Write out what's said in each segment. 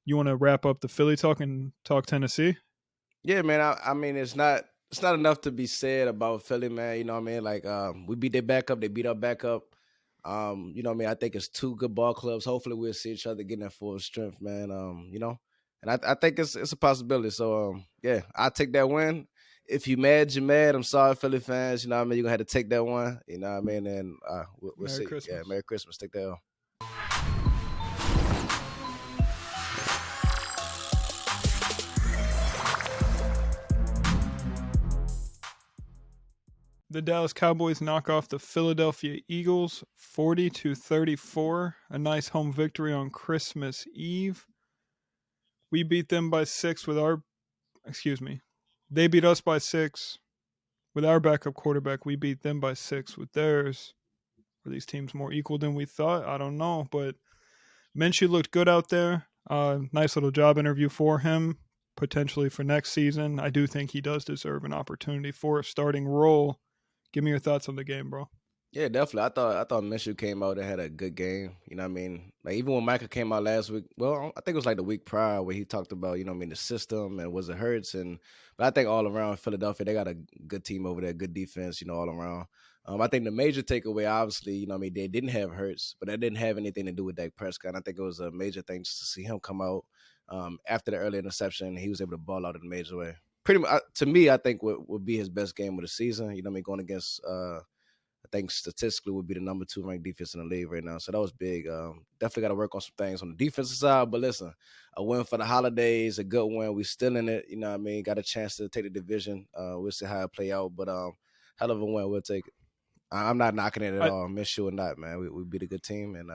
You want to wrap up the Philly talk and talk Tennessee? Yeah, man. I mean, it's not enough to be said about Philly, man. You know what I mean? Like, we beat their backup, they beat our backup. You know what I mean? I think it's two good ball clubs. Hopefully, we'll see each other getting that full strength, man. And I think it's a possibility. So, yeah, I'll take that win. If you mad, you're mad. I'm sorry, Philly fans. You know what I mean? You're gonna have to take that one. You know what I mean? And we'll Merry see. Yeah, Christmas. Merry Christmas. Take that. L. The Dallas Cowboys knock off the Philadelphia Eagles 40-34. A nice home victory on Christmas Eve. We beat them by 6 with our excuse me. They beat us by 6 with our backup quarterback. We beat them by 6 with theirs. Are these teams more equal than we thought? I don't know, but Minshew looked good out there. Nice little job interview for him, potentially for next season. I do think he does deserve an opportunity for a starting role. Give me your thoughts on the game, bro. Yeah, definitely. I thought Minshew came out and had a good game. You know what I mean? Like even when Micah came out last week, well, I think it was like the week prior where he talked about, you know what I mean, the system and was it hurts and but I think all around Philadelphia, they got a good team over there, good defense, all around. I think the major takeaway, obviously, you know what I mean, they didn't have Hurts, but that didn't have anything to do with Dak Prescott. I think it was a major thing just to see him come out after the early interception. He was able to ball out in a major way. Pretty much, to me, I think would be his best game of the season. You know what I mean, going against I think statistically would be the number 2 ranked defense in the league right now. So that was big. Definitely got to work on some things on the defensive side. But listen, a win for the holidays, a good win. We still in it. You know what I mean? Got a chance to take the division. We'll see how it play out. But hell of a win. We'll take it. I'm not knocking it at I all. Minshew or not, man. We beat a good team and,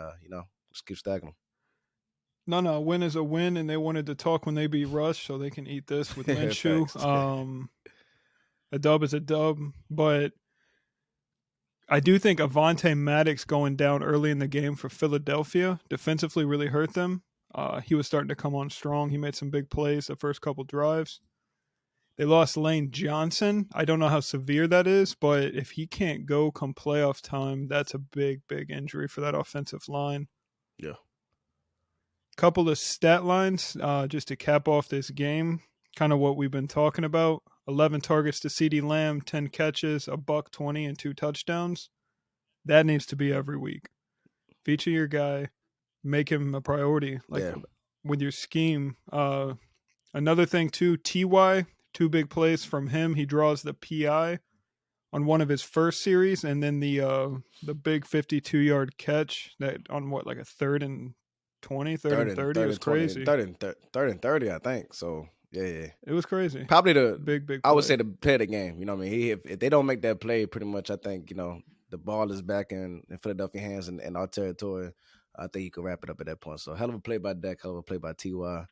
just keep stacking them. No, a win is a win, and they wanted to talk when they beat Rush, so they can eat this with Minshew. Thanks. A dub is a dub, but I do think Avante Maddox going down early in the game for Philadelphia defensively really hurt them. He was starting to come on strong. He made some big plays the first couple drives. They lost Lane Johnson. I don't know how severe that is, but if he can't go come playoff time, that's a big, big injury for that offensive line. Yeah. Couple of stat lines just to cap off this game, kind of what we've been talking about. 11 targets to CeeDee Lamb, 10 catches, a buck 20, and 2 touchdowns. That needs to be every week. Feature your guy, make him a priority, like Yeah. with your scheme. Another thing too, Ty, 2 big plays from him. He draws the PI on one of his first series, and then the big 52-yard catch that on what, like a 3rd and 20, third Third and and 30. It third was and 20, crazy. third and 30, I think. So yeah, yeah. It was crazy. Probably the Big, big I would say play. the play of the game. You know what I mean? If they don't make that play, pretty much I think, the ball is back in Philadelphia hands and our territory. I think he could wrap it up at that point. So hell of a play by Dak, hell of a play by Ty.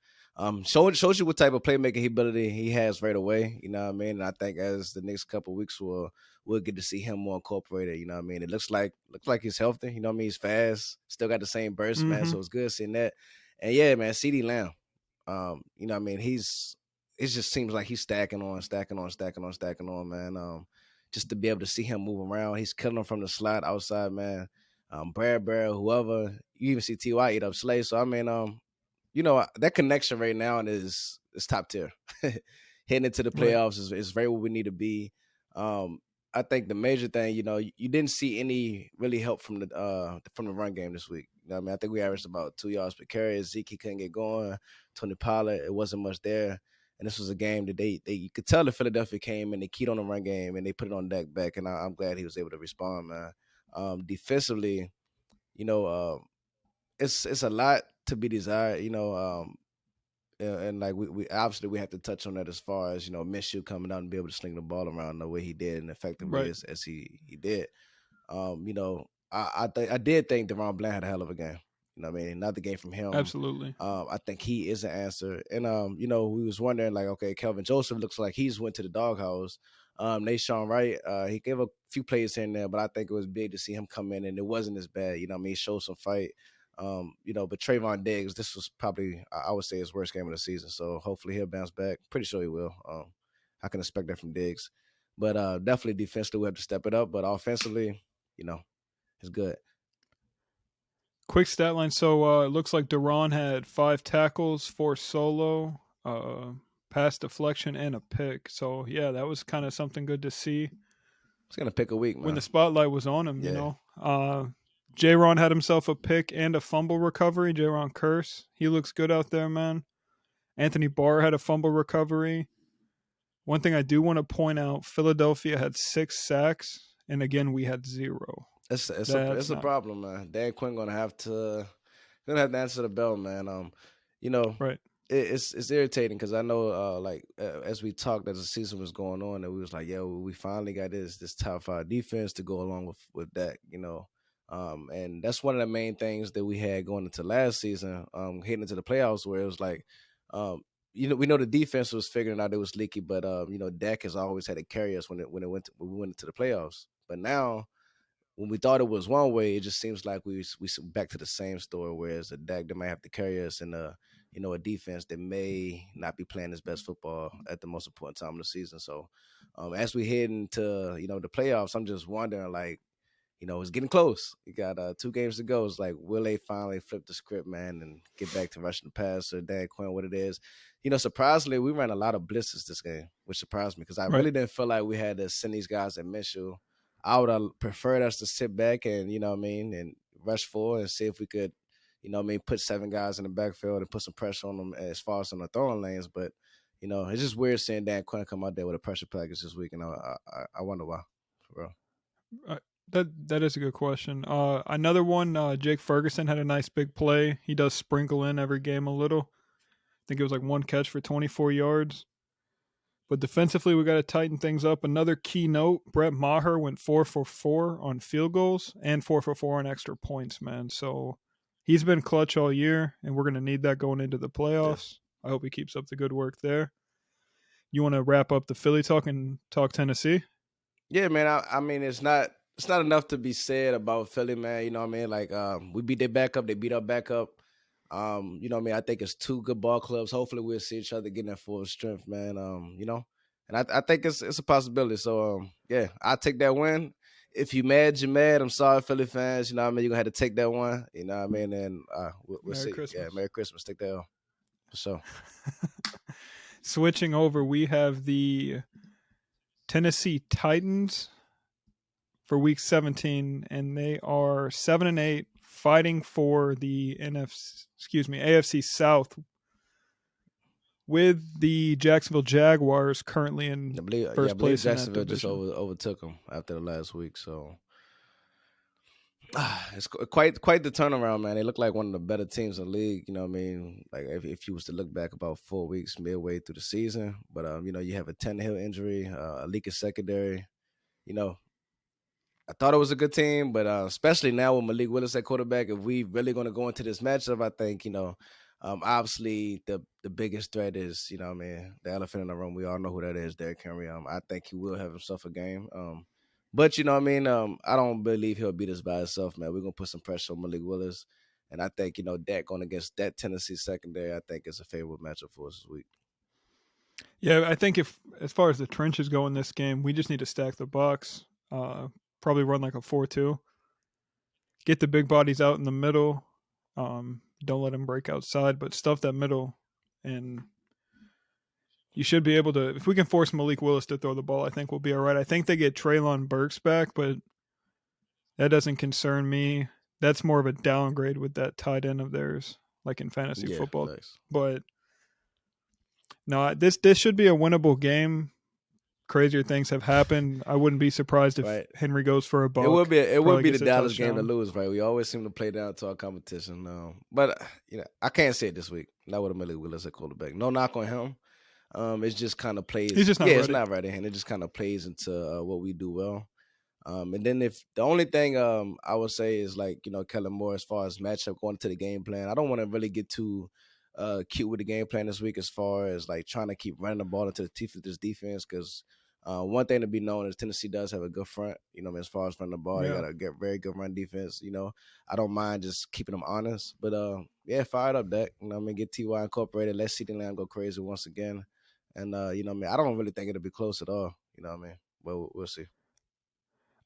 Shows you what type of playmaking ability he has right away. You know what I mean? And I think as the next couple of weeks we'll get to see him more incorporated. You know what I mean? It looks like he's healthy. You know what I mean? He's fast, still got the same burst, man. Mm-hmm. So it's good seeing that. And yeah, man, CeeDee Lamb. You know what I mean? It just seems like he's stacking on, stacking on, stacking on, stacking on, man. Just to be able to see him move around, he's killing them from the slot outside, man. Brad, whoever, you even see Ty eat up Slay. So I mean, that connection right now is top tier. Heading into the Right. playoffs is right where we need to be. I think the major thing, you didn't see any really help from the run game this week. You know what I mean? I think we averaged about 2 yards per carry. Zeke couldn't get going. Tony Pollard, it wasn't much there. And this was a game that they you could tell that Philadelphia came and they keyed on the run game and they put it on Dak back. And I'm glad he was able to respond, man. Defensively, you know, it's a lot to be desired, and like we obviously we have to touch on that as far as Minshew coming out and be able to sling the ball around the way he did and effectively Right. as he did. I did think Daron Bland had a hell of a game. You know what I mean? Another game from him. Absolutely. I think he is an answer. And we was wondering like, okay, Kelvin Joseph looks like he's went to the doghouse. Nashawn Wright, he gave a few plays here and there, but I think it was big to see him come in and it wasn't as bad. You know what I mean? He showed some fight. But Trayvon Diggs, this was probably I would say his worst game of the season. So hopefully he'll bounce back. Pretty sure he will. I can expect that from Diggs. But definitely defensively we have to step it up. But offensively, it's good. Quick stat line. So it looks like Daron had 5 tackles, 4 solo, pass deflection, and a pick. So yeah, that was kind of something good to see It's gonna pick a week, when man. the spotlight was on him. Yeah. J-Ron had himself a pick and a fumble recovery. J-Ron Curse, he looks good out there, man. Anthony Barr had a fumble recovery. One thing I do want to point out: Philadelphia had 6 sacks, and again we had 0. It's That's a not problem, man. Dan Quinn gonna have to answer the bell, man. You know, right. it's irritating because I know, as we talked as the season was going on, and we was like, yo, we finally got this top 5 defense to go along with that, and that's one of the main things that we had going into last season, heading into the playoffs, where it was like, we know the defense was figuring out it was leaky, but Dak has always had to carry us when we went into the playoffs, but now when we thought it was one way, it just seems like we back to the same story. Whereas a Dak that might have to carry us in a defense that may not be playing his best football at the most important time of the season. So as we head into the playoffs, I'm just wondering, like, it's getting close. You got 2 games to go. It's like, will they finally flip the script, man, and get back to rushing the passer, Dan Quinn, what it is? Surprisingly, we ran a lot of blitzes this game, which surprised me because I Right. really didn't feel like we had to send these guys at Minshew. I would have preferred us to sit back and, and rush forward and see if we could, put 7 guys in the backfield and put some pressure on them as far as on the throwing lanes. But, it's just weird seeing Dan Quinn come out there with a pressure package this week. And I wonder why, for real. That is a good question. Another one, Jake Ferguson had a nice big play. He does sprinkle in every game a little. I think it was like 1 catch for 24 yards. But defensively, we got to tighten things up. Another key note: Brett Maher went 4 for 4 on field goals and 4 for 4 on extra points, man. So he's been clutch all year, and we're going to need that going into the Yeah. playoffs. I hope he keeps up the good work there. You want to wrap up the Philly talk and talk Tennessee? Yeah, man. I mean, it's not enough to be said about Philly, man. You know what I mean? Like, we beat their backup, they beat our backup. You know what I mean? I think it's 2 good ball clubs. Hopefully we'll see each other getting that full strength, man. And I think it's a possibility. So yeah, I'll take that win. If you mad, you're mad. I'm sorry, Philly fans. You know what I mean? You're gonna have to take that one. You know what I mean? And we'll Merry see. Yeah, Christmas. Merry Christmas. Take that L. For sure. Switching over, we have the Tennessee Titans for Week 17, and they are 7-8, fighting for the AFC South, with the Jacksonville Jaguars currently in I first believe place in that Jacksonville just division. overtook them after the last week. So it's quite the turnaround, man. They look like one of the better teams in the league. You know what I mean? Like if you was to look back about 4 weeks midway through the season, but you have a Tannehill injury, a leaking secondary. You know, I thought it was a good team, but especially now with Malik Willis at quarterback, if we really going to go into this matchup, I think obviously the biggest threat is I mean, the elephant in the room. We all know who that is, Derrick Henry. I think he will have himself a game. But you know what I mean. I don't believe he'll beat us by himself, man. We're gonna put some pressure on Malik Willis, and I think Dak going against that Tennessee secondary, I think it's a favorable matchup for us this week. Yeah, I think if as far as the trenches go in this game, we just need to stack the box. Probably run like a 4-2. Get the big bodies out in the middle. Don't let them break outside, but stuff that middle, and you should be able to. If we can force Malik Willis to throw the ball, I think we'll be all right. I think they get Treylon Burks back, but that doesn't concern me. That's more of a downgrade with that tight end of theirs, like in fantasy Yeah, football. thanks. But no, this should be a winnable game. Crazier things have happened. I wouldn't be surprised if Right. Henry goes for a It would buck. be it would Probably be the gets a Dallas game to touchdown. lose, right? We always seem to play down to our competition. But I can't say it this week. Not with a Malik Willis at quarterback. No knock on him. It just kind of He's plays. just not Yeah, it's ready. not right, and it just kind of plays into what we do well. And then if the only thing I would say is like Kellen Moore as far as matchup going to the game plan. I don't want to really get too cute with the game plan this week as far as like trying to keep running the ball into the teeth of this defense because. One thing to be known is Tennessee does have a good front. As far as running the ball, they Yeah. got a very good run defense. I don't mind just keeping them honest. But yeah, fire it up, Dak. Get Ty incorporated. Let CeeDee Lamb go crazy once again. And I don't really think it'll be close at all. But we'll see.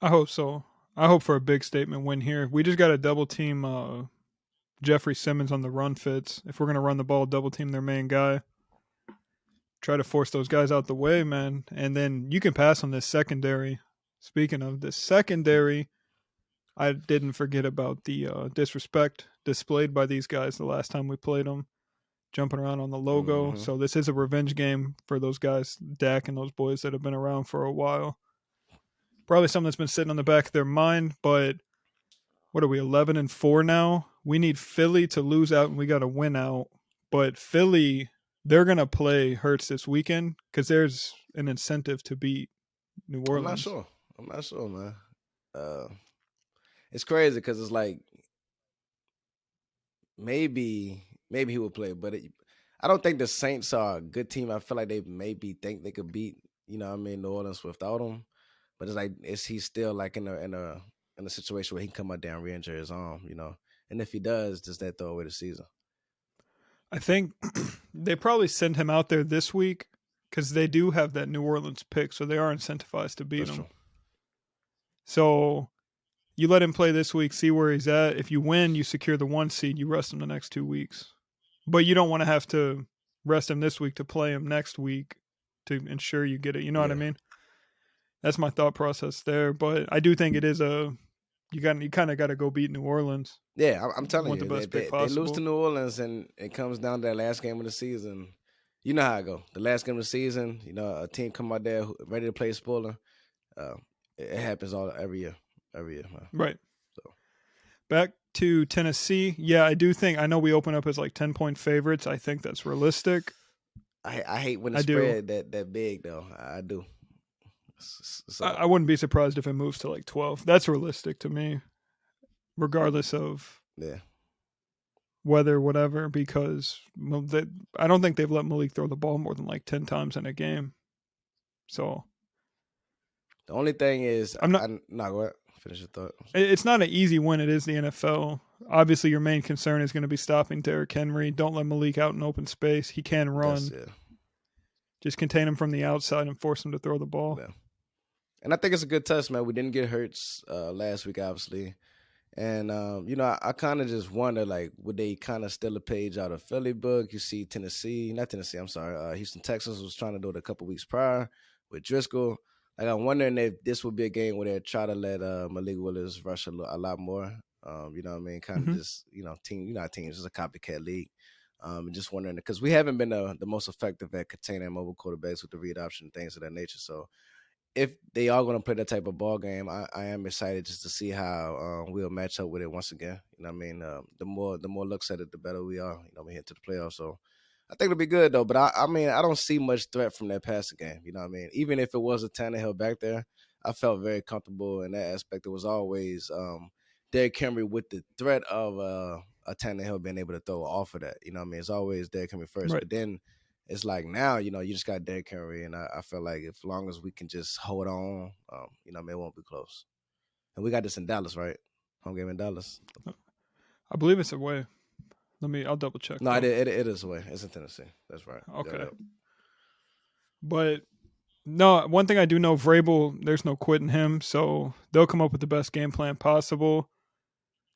I hope so. I hope for a big statement win here. We just got to double team Jeffrey Simmons on the run fits. If we're going to run the ball, double team their main guy. Try to force those guys out the way, man. And then you can pass on this secondary. Speaking of this secondary, I didn't forget about the disrespect displayed by these guys the last time we played them, jumping around on the logo. Mm-hmm. So this is a revenge game for those guys, Dak and those boys that have been around for a while. Probably something that's been sitting on the back of their mind, but what are we, 11-4 now? We need Philly to lose out and we got to win out. But Philly, they're going to play Hurts this weekend because there's an incentive to beat New Orleans. I'm not sure, man. It's crazy because it's like maybe he will play, but I don't think the Saints are a good team. I feel like they maybe think they could beat, New Orleans without him. But it's like, is he still like in a situation where he can come out there and re-injure his arm, And if he does that throw away the season? I think they probably send him out there this week because they do have that New Orleans pick, so they are incentivized to beat him. True. So you let him play this week, see where he's at. If you win, you secure the 1 seed. You rest him the next 2 weeks. But you don't want to have to rest him this week to play him next week to ensure you get it. You know what I mean? That's my thought process there. But I do think it is you kind of got to go beat New Orleans. Yeah, I'm telling you, they lose to New Orleans and it comes down to that last game of the season. You know how I go. The last game of the season, a team come out there ready to play spoiler. It happens every year, man. Right. So back to Tennessee. Yeah, I know we open up as like 10-point favorites. I think that's realistic. I hate when the spread that big though. I do. I wouldn't be surprised if it moves to like 12. That's realistic to me, regardless of weather, whatever, because I don't think they've let Malik throw the ball more than like 10 times in a game. So the only thing is, go ahead. Finish your thought. It's not an easy win. It is the NFL. Obviously, your main concern is going to be stopping Derrick Henry. Don't let Malik out in open space. He can run. Just contain him from the outside and force him to throw the ball. Yeah. And I think it's a good test, man. We didn't get Hurts last week, obviously. And, I kind of just wonder, like, would they kind of steal a page out of Philly book? You see Houston Texans was trying to do it a couple weeks prior with Driscoll. Like, I'm wondering if this would be a game where they try to let Malik Willis rush a lot more. You know what I mean? Kind of just, teams, it's a copycat league. Just wondering, because we haven't been the most effective at containing mobile quarterbacks with the read option and things of that nature. So if they are going to play that type of ball game, I am excited just to see how we'll match up with it once again. You know what I mean? The more looks at it, the better we are. We head to the playoffs. So I think it'll be good, though. But, I don't see much threat from that passing game. You know what I mean? Even if it was a Tannehill back there, I felt very comfortable in that aspect. It was always Derrick Henry with the threat of a Tannehill being able to throw off of that. You know what I mean? It's always Derrick Henry first. Right. But then it's like now, you just got Derrick Henry. And I feel like as long as we can just hold on, it won't be close. And we got this in Dallas, right? Home game in Dallas. I believe it's away. I'll double check. No, it is away. It's in Tennessee. That's right. Okay. But no, one thing I do know, Vrabel, there's no quitting him. So they'll come up with the best game plan possible.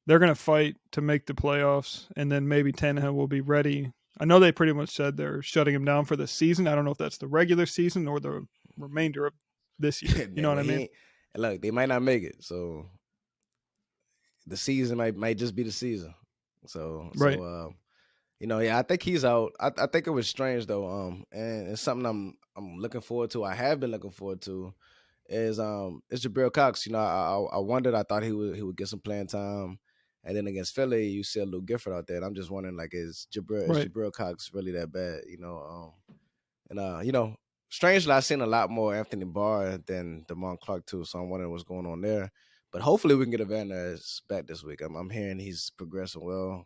They're going to fight to make the playoffs, and then maybe Tannehill will be ready. I know they pretty much said they're shutting him down for the season. I don't know if that's the regular season or the remainder of this year. You know what I mean? Look, they might not make it, so the season might just be the season. So right. I think he's out. I think it was strange though. And it's something I'm looking forward to. I have been looking forward to. Is Jabril Cox. I wondered. I thought he would get some playing time. And then against Philly, you see a Lou Gifford out there. And I'm just wondering, like, is Jabril Cox really that bad? Strangely, I've seen a lot more Anthony Barr than DeMond Clark, too. So I'm wondering what's going on there. But hopefully we can get a Van Der Esch back this week. I'm hearing he's progressing well.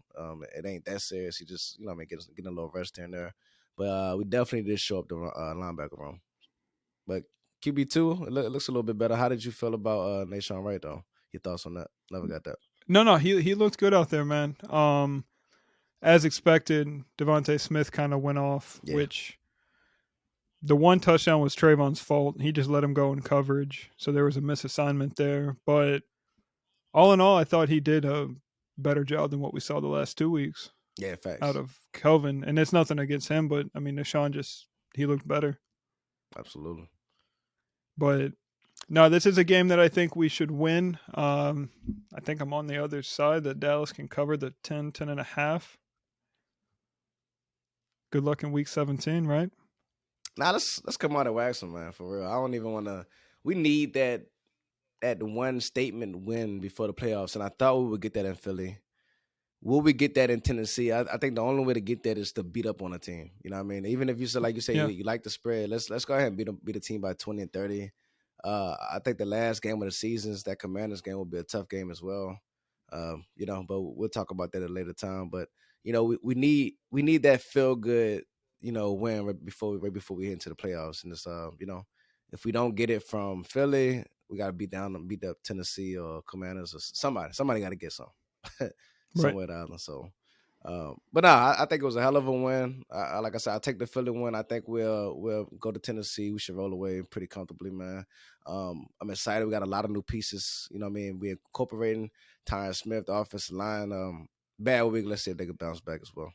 It ain't that serious. He just, getting a little rest here and there. But we definitely did show up the linebacker room. But QB2, it looks a little bit better. How did you feel about Nashawn Wright, though? Your thoughts on that? Never got that. No, he looked good out there, man. As expected, Devontae Smith kind of went off, which the one touchdown was Trayvon's fault. He just let him go in coverage, so there was a misassignment there. But all in all, I thought he did a better job than what we saw the last 2 weeks Yeah, out facts. of Kelvin. And it's nothing against him, but I mean, Deshaun he looked better. Absolutely. But no, this is a game that I think we should win. I think I'm on the other side that Dallas can cover the 10 and a half. Good luck in week 17, right? Now let's come out and wax them, man. For real, I don't even want to. We need that one statement win before the playoffs, and I thought we would get that in Philly. Will we get that in Tennessee? I think the only way to get that is to beat up on a team. You know what I mean? Even if you say, like you say, Yeah. you like the spread, let's go ahead and beat a team by 20 and 30. I think the last game of the seasons, that Commanders game, will be a tough game as well. You know, but we'll talk about that at a later time. But you know, we need that feel good, you know, win right before we head into the playoffs. And it's you know, if we don't get it from Philly, we got to beat up Tennessee or Commanders or somebody. Somebody got to get some Right. somewhere down. So. But nah, I think it was a hell of a win. Like I said, I take the Philly win. I think we'll go to Tennessee. We should roll away pretty comfortably, man. I'm excited. We got a lot of new pieces. You know what I mean? We're incorporating Tyron Smith, the offensive line. Bad week. Let's see if they can bounce back as well.